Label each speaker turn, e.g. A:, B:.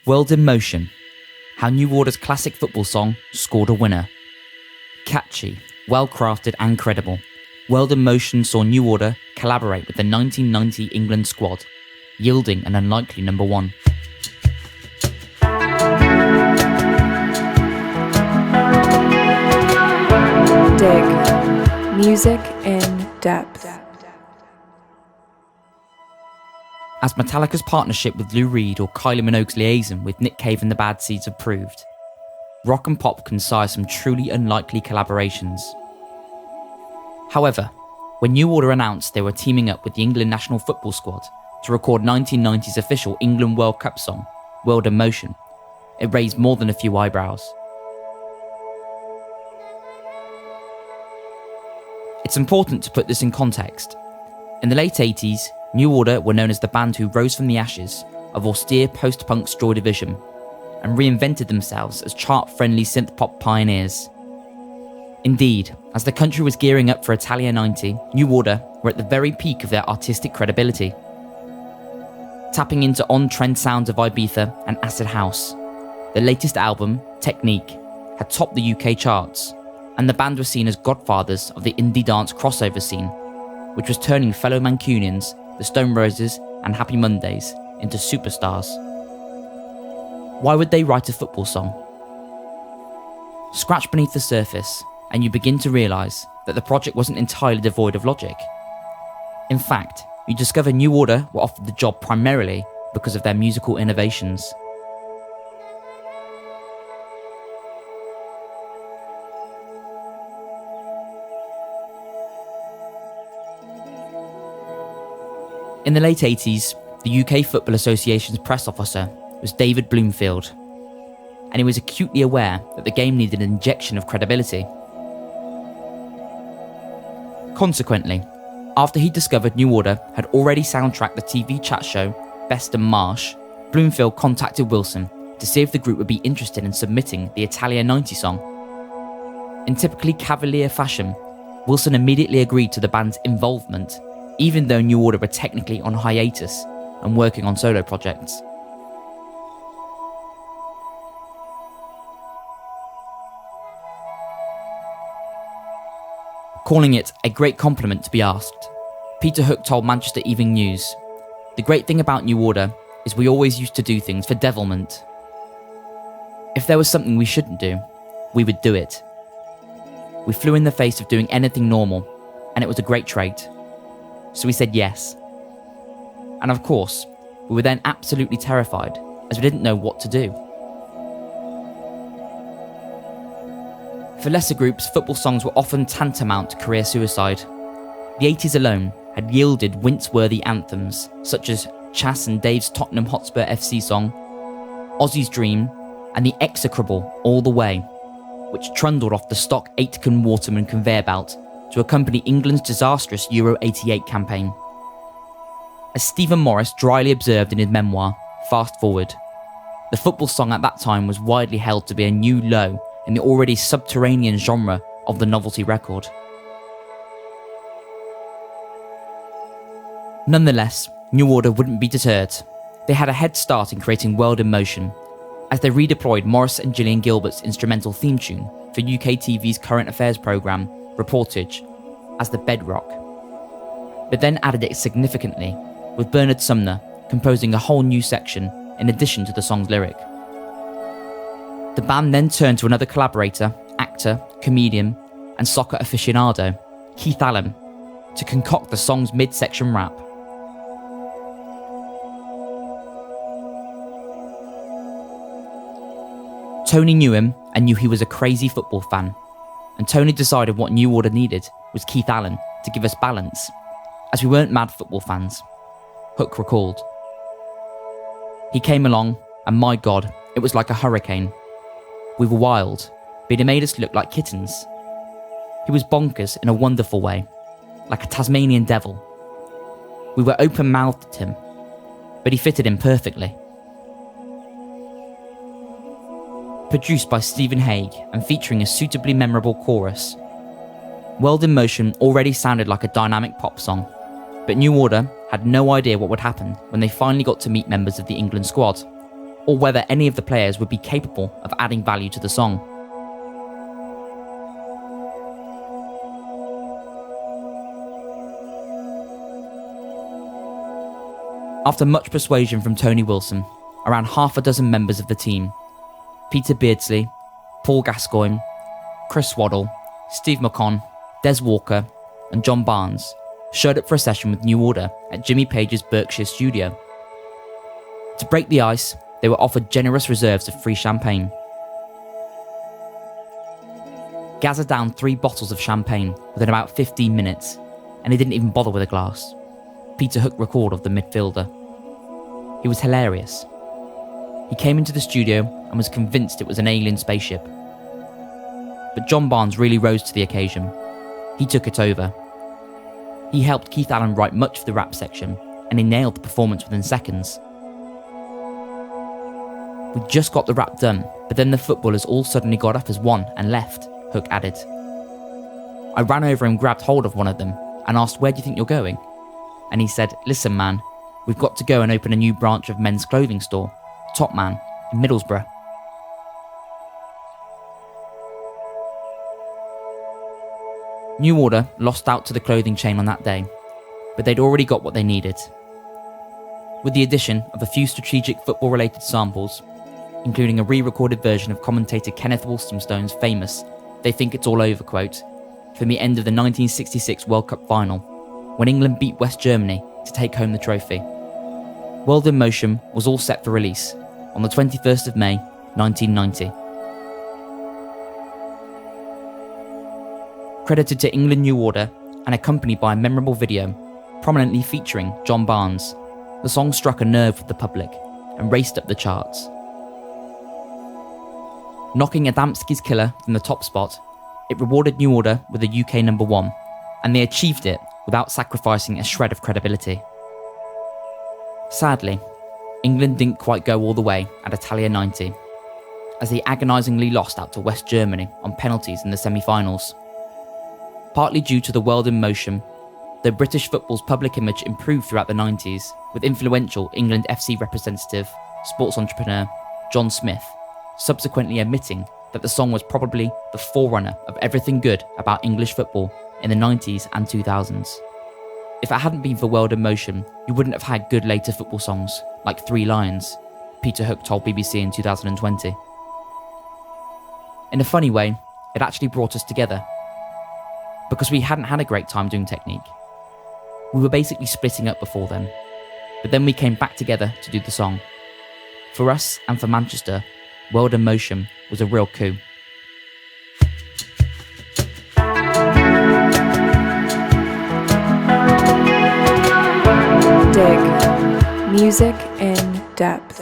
A: World in Motion, how New Order's classic football song scored a winner. Catchy, well-crafted and credible, World in Motion saw New Order collaborate with the 1990 England squad, yielding an unlikely number one.
B: Dig. Music in depth.
A: As Metallica's partnership with Lou Reed or Kylie Minogue's liaison with Nick Cave and the Bad Seeds have proved, rock and pop can sire some truly unlikely collaborations. However, when New Order announced they were teaming up with the England national football squad to record 1990's official England World Cup song, World in Motion, it raised more than a few eyebrows. It's important to put this in context. In the late 80s, New Order were known as the band who rose from the ashes of austere post-punk's Joy Division and reinvented themselves as chart-friendly synth-pop pioneers. Indeed, as the country was gearing up for Italia 90, New Order were at the very peak of their artistic credibility. Tapping into on-trend sounds of Ibiza and acid house, their latest album, Technique, had topped the UK charts, and the band was seen as godfathers of the indie dance crossover scene, which was turning fellow Mancunians, the Stone Roses and Happy Mondays, into superstars. Why would they write a football song? Scratch beneath the surface, and you begin to realise that the project wasn't entirely devoid of logic. In fact, you discover New Order were offered the job primarily because of their musical innovations. In the late 80s, the UK Football Association's press officer was David Bloomfield, and he was acutely aware that the game needed an injection of credibility. Consequently, after he discovered New Order had already soundtracked the TV chat show Best and Marsh, Bloomfield contacted Wilson to see if the group would be interested in submitting the Italia 90 song. In typically cavalier fashion, Wilson immediately agreed to the band's involvement, even though New Order were technically on hiatus and working on solo projects. Calling it a great compliment to be asked, Peter Hook told Manchester Evening News, "The great thing about New Order is we always used to do things for devilment. If there was something we shouldn't do, we would do it. We flew in the face of doing anything normal, and it was a great trait. So we said yes. And of course, we were then absolutely terrified as we didn't know what to do." For lesser groups, football songs were often tantamount to career suicide. The 80s alone had yielded wince-worthy anthems such as Chas and Dave's Tottenham Hotspur FC song, Ozzy's Dream, and the execrable All the Way, which trundled off the stock Aitken Waterman conveyor belt to accompany England's disastrous Euro '88 campaign. As Stephen Morris dryly observed in his memoir, Fast Forward, the football song at that time was widely held to be a new low in the already subterranean genre of the novelty record. Nonetheless, New Order wouldn't be deterred. They had a head start in creating World in Motion, as they redeployed Morris and Gillian Gilbert's instrumental theme tune for UK TV's current affairs programme, Reportage, as the bedrock, but then added it significantly, with Bernard Sumner composing a whole new section in addition to the song's lyric. The band then turned to another collaborator, actor, comedian, and soccer aficionado, Keith Allen, to concoct the song's mid-section rap. Tony knew him and knew he was a crazy football fan, and Tony decided what New Order needed was Keith Allen to give us balance, as we weren't mad football fans, Hook recalled. He came along, and my God, it was like a hurricane. We were wild, but he made us look like kittens. He was bonkers in a wonderful way, like a Tasmanian devil. We were open-mouthed at him, but he fitted in perfectly. Produced by Stephen Hague and featuring a suitably memorable chorus, World in Motion already sounded like a dynamic pop song, but New Order had no idea what would happen when they finally got to meet members of the England squad. or whether any of the players would be capable of adding value to the song. After much persuasion from Tony Wilson, around half a dozen members of the team, Peter Beardsley, Paul Gascoigne, Chris Waddle, Steve McCon, Des Walker, and John Barnes, showed up for a session with New Order at Jimmy Page's Berkshire studio. To break the ice, they were offered generous reserves of free champagne. Gazza downed 3 bottles of champagne within about 15 minutes, and he didn't even bother with a glass. Peter Hook recalled of the midfielder. He was hilarious. He came into the studio and was convinced it was an alien spaceship. But John Barnes really rose to the occasion. He took it over. He helped Keith Allen write much of the rap section, and he nailed the performance within seconds. We just got the rap done, but then the footballers all suddenly got up as one and left, Hook added. I ran over and grabbed hold of one of them and asked, "Where do you think you're going?" And he said, "Listen man, we've got to go and open a new branch of men's clothing store, Top Man, in Middlesbrough." New Order lost out to the clothing chain on that day, but they'd already got what they needed. With the addition of a few strategic football-related samples, including a re-recorded version of commentator Kenneth Wolstenstone's famous "They Think It's All Over" quote from the end of the 1966 World Cup final, when England beat West Germany to take home the trophy. World in Motion was all set for release on the 21st of May, 1990. Credited to England New Order and accompanied by a memorable video prominently featuring John Barnes, the song struck a nerve with the public and raced up the charts. Knocking Adamski's Killer from the top spot, it rewarded New Order with a UK number 1, and they achieved it without sacrificing a shred of credibility. Sadly, England didn't quite go all the way at Italia 90, as they agonisingly lost out to West Germany on penalties in the semi-finals. Partly due to the World in Motion, though British football's public image improved throughout the 90s, with influential England FC representative, sports entrepreneur John Smith subsequently admitting that the song was probably the forerunner of everything good about English football in the 90s and 2000s. If it hadn't been for World in Motion, you wouldn't have had good later football songs like 3 Lions, Peter Hook told BBC in 2020. In a funny way, it actually brought us together, because we hadn't had a great time doing Technique. We were basically splitting up before then, but then we came back together to do the song. For us and for Manchester, World in Motion was a real coup.
B: Dig. Music in depth.